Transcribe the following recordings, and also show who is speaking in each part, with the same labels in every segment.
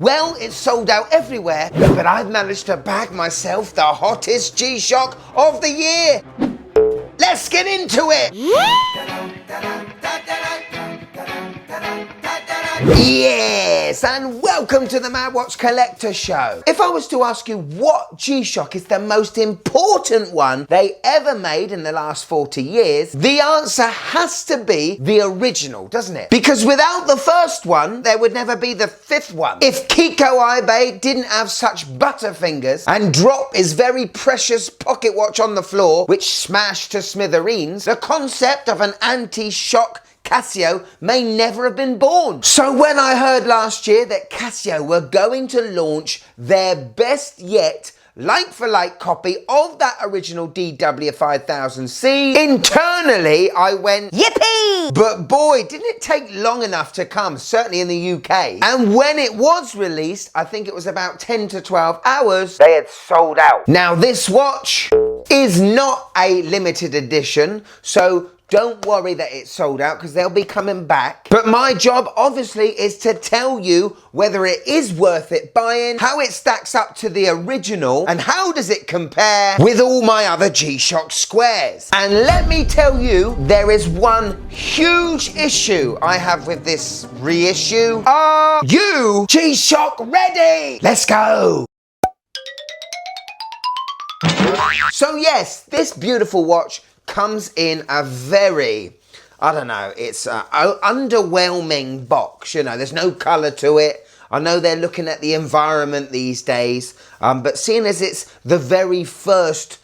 Speaker 1: Well, it's sold out everywhere, but I've managed to bag myself the hottest G-Shock of the year. Let's get into it! Yes, and welcome to the Mad Watch Collector Show. If I was to ask you what G-Shock is the most important one they ever made in the last 40 years, the answer has to be the original, doesn't it? Because without the first one, there would never be the fifth one. If Kiko Ibe didn't have such butterfingers and drop his very precious pocket watch on the floor, which smashed to smithereens, the concept of an anti-shock Casio may never have been born. So when I heard last year that Casio were going to launch their best yet like-for-like copy of that original DW5000C, internally I went, yippee! But boy, didn't it take long enough to come, certainly in the UK. And when it was released, I think it was about 10 to 12 hours, they had sold out. Now this watch is not a limited edition, so don't worry that it's sold out because they'll be coming back. But my job obviously is to tell you whether it is worth it buying, how it stacks up to the original, and how does it compare with all my other G-Shock squares. And let me tell you, there is one huge issue I have with this reissue. Are you G-Shock ready? Let's go. So yes, this beautiful watch comes in a very, I don't know, it's an underwhelming box. You know, there's no colour to it. I know they're looking at the environment these days, but seeing as it's the very first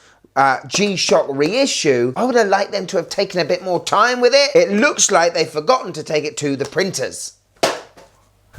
Speaker 1: G-Shock reissue, I would have liked them to have taken a bit more time with it. It looks like they've forgotten to take it to the printers.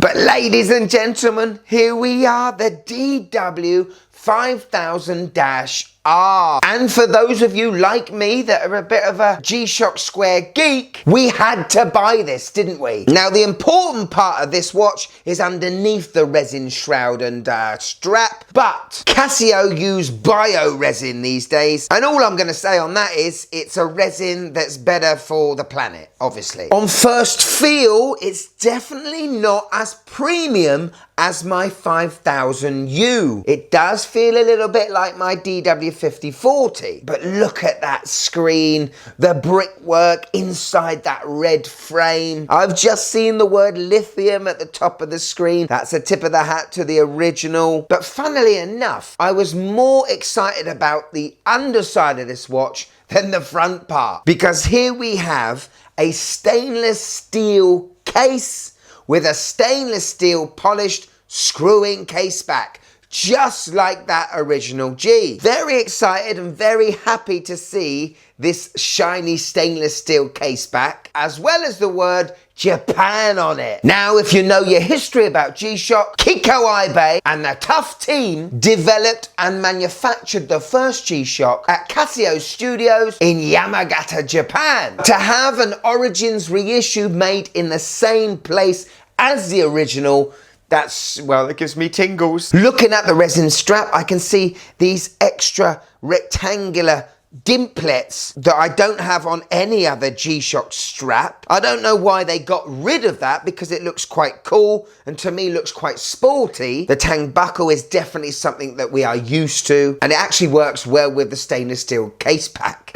Speaker 1: But ladies and gentlemen, here we are, the DW5000-R. And for those of you like me that are a bit of a G-Shock Square geek, we had to buy this, didn't we? Now, the important part of this watch is underneath the resin shroud and strap, but Casio use bio-resin these days, and all I'm going to say on that is it's a resin that's better for the planet, obviously. On first feel, it's definitely not as premium as my 5000U. It does feel a little bit like my DW5040, but look at that screen, the brickwork inside that red frame. I've just seen the word lithium at the top of the screen. That's a tip of the hat to the original. But funnily enough, I was more excited about the underside of this watch than the front part, because here we have a stainless steel case with a stainless steel polished screw-in case back, just like that original G. Very excited and very happy to see this shiny stainless steel case back, as well as the word Japan on it. Now, if you know your history about G-Shock, Kiko Ibe and the tough team developed and manufactured the first G-Shock at Casio Studios in Yamagata, Japan. To have an Origins reissue made in the same place as the original, that's, well, it gives me tingles. Looking at the resin strap, I can see these extra rectangular dimplets that I don't have on any other G-Shock strap. I don't know why they got rid of that, because it looks quite cool and to me looks quite sporty. The tang buckle is definitely something that we are used to, and it actually works well with the stainless steel case pack.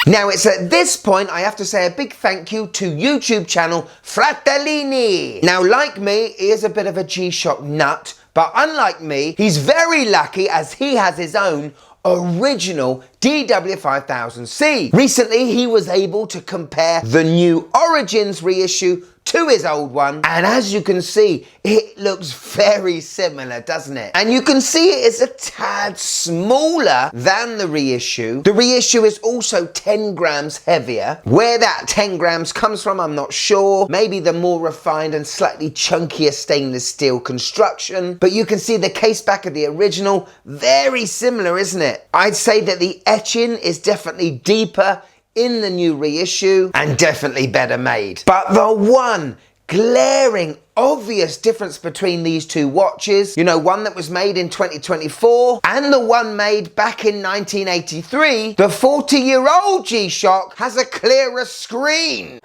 Speaker 1: Now, it's at this point I have to say a big thank you to YouTube channel Fratellini. Now, like me, he is a bit of a G-Shock nut, but unlike me, he's very lucky as he has his own original DW5000C. Recently, he was able to compare the new Origins reissue to his old one, and as you can see, it looks very similar, doesn't it? And you can see it is a tad smaller than the reissue. The reissue is also 10 grams heavier. Where that 10 grams comes from, I'm not sure. Maybe the more refined and slightly chunkier stainless steel construction. But you can see the case back of the original, very similar, isn't it? I'd say that the etching is definitely deeper in the new reissue and definitely better made. But the one glaring obvious difference between these two watches, you know, one that was made in 2024 and the one made back in 1983, the 40-year-old G-Shock has a clearer screen.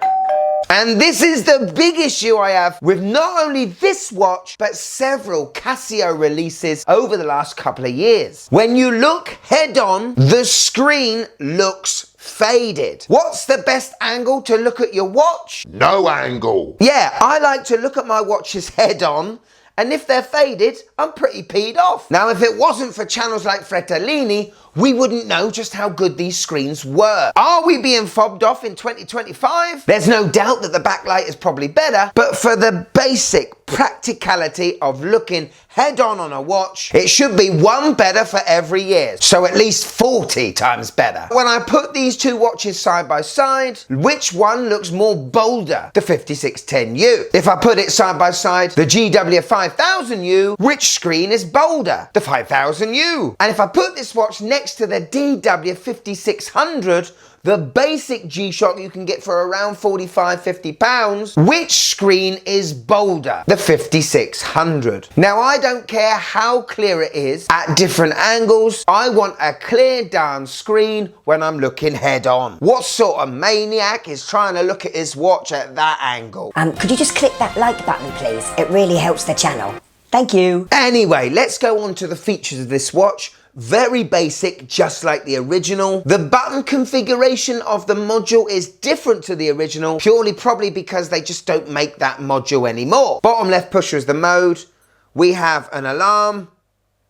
Speaker 1: And this is the big issue I have with not only this watch, but several Casio releases over the last couple of years. When you look head on, the screen looks faded. What's the best angle to look at your watch?
Speaker 2: No angle.
Speaker 1: Yeah, I like to look at my watches head on, and if they're faded, I'm pretty peed off. Now, if it wasn't for channels like Fretellini, we wouldn't know just how good these screens were. Are we being fobbed off in 2025? There's no doubt that the backlight is probably better, but for the basic practicality of looking head on a watch, it should be one better for every year. So at least 40 times better. When I put these two watches side by side, which one looks more bolder? The 5610U. If I put it side by side, the GW5000U, which screen is bolder? The 5000U. And if I put this watch next to the DW5600, the basic G-Shock you can get for around 45, 50 pounds, which screen is bolder? The 5600. Now, I don't care how clear it is at different angles. I want a clear darn screen when I'm looking head on. What sort of maniac is trying to look at his watch at that angle?
Speaker 3: Could you just click that like button, please? It really helps the channel. Thank you.
Speaker 1: Anyway, let's go on to the features of this watch. Very basic, just like the original. The button configuration of the module is different to the original, purely probably because they just don't make that module anymore. Bottom left pusher is the mode. We have an alarm,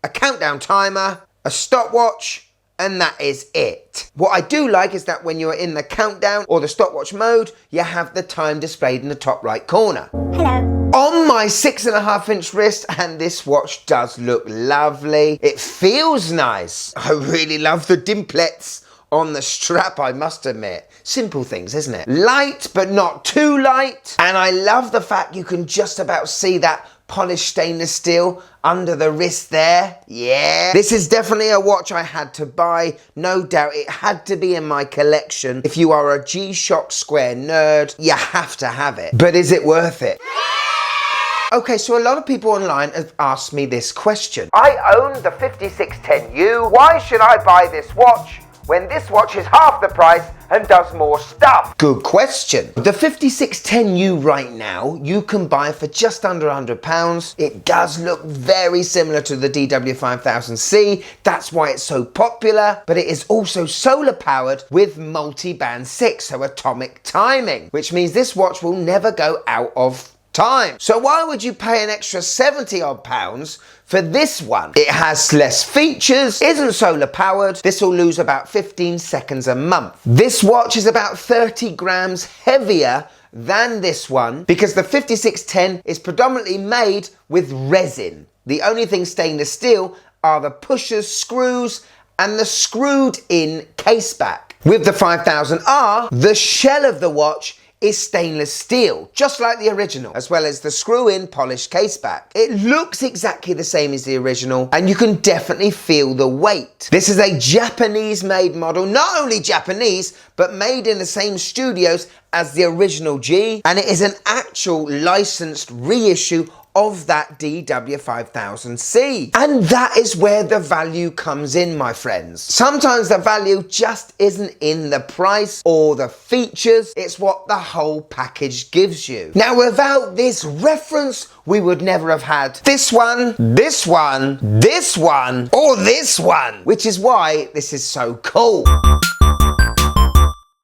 Speaker 1: a countdown timer, a stopwatch, and that is it. What I do like is that when you're in the countdown or the stopwatch mode, you have the time displayed in the top right corner.
Speaker 3: Hello.
Speaker 1: On my 6.5-inch wrist, and this watch does look lovely. It feels nice. I really love the dimplets on the strap, I must admit. Simple things, isn't it? Light, but not too light. And I love the fact you can just about see that polished stainless steel under the wrist there. Yeah. This is definitely a watch I had to buy. No doubt it had to be in my collection. If you are a G-Shock Square nerd, you have to have it. But is it worth it? Okay, so a lot of people online have asked me this question. I own the 5610U. Why should I buy this watch when this watch is half the price and does more stuff? Good question. The 5610U right now, you can buy for just under £100. It does look very similar to the DW5000C. That's why it's so popular, but it is also solar powered with multi-band 6, so atomic timing, which means this watch will never go out of time. So why would you pay an extra 70 odd pounds for this one? It has less features, isn't solar powered. This will lose about 15 seconds a month. This watch is about 30 grams heavier than this one because the 5610 is predominantly made with resin. The only thing stainless steel are the pushers, screws, and the screwed in case back. With the 5000R, the shell of the watch is stainless steel, just like the original, as well as the screw-in polished caseback. It looks exactly the same as the original, and you can definitely feel the weight. This is a Japanese-made model, not only Japanese, but made in the same studios as the original G, and it is an actual licensed reissue of that DW5000C. And that is where the value comes in, my friends. Sometimes the value just isn't in the price or the features, it's what the whole package gives you. Now, without this reference, we would never have had this one, this one, this one, or this one, which is why this is so cool.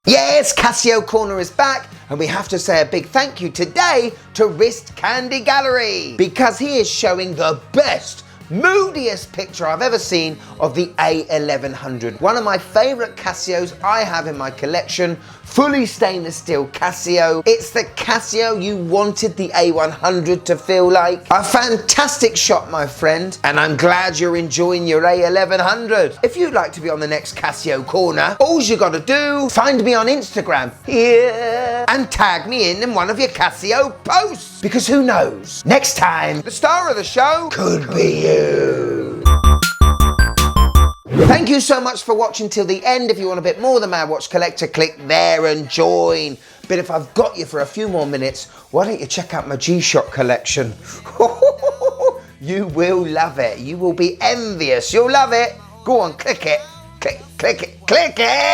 Speaker 1: Yes, Casio Corner is back, and we have to say a big thank you today to Wrist Candy Gallery, because he is showing the best, moodiest picture I've ever seen of the A1100. One of my favourite Casios I have in my collection, fully stainless steel Casio. It's the Casio you wanted the A100 to feel like. A fantastic shot, my friend, and I'm glad you're enjoying your A1100. If you'd like to be on the next Casio Corner, all you gotta do, find me on Instagram here and tag me in one of your Casio posts, because who knows, next time the star of the show could be you. Thank you so much for watching till the end. If you want a bit more than Mad Watch Collector, click there and join. But if I've got you for a few more minutes, why don't you check out my G-Shock collection? You will love it. You will be envious. You'll love it. Go on, click it. Click it. Click it.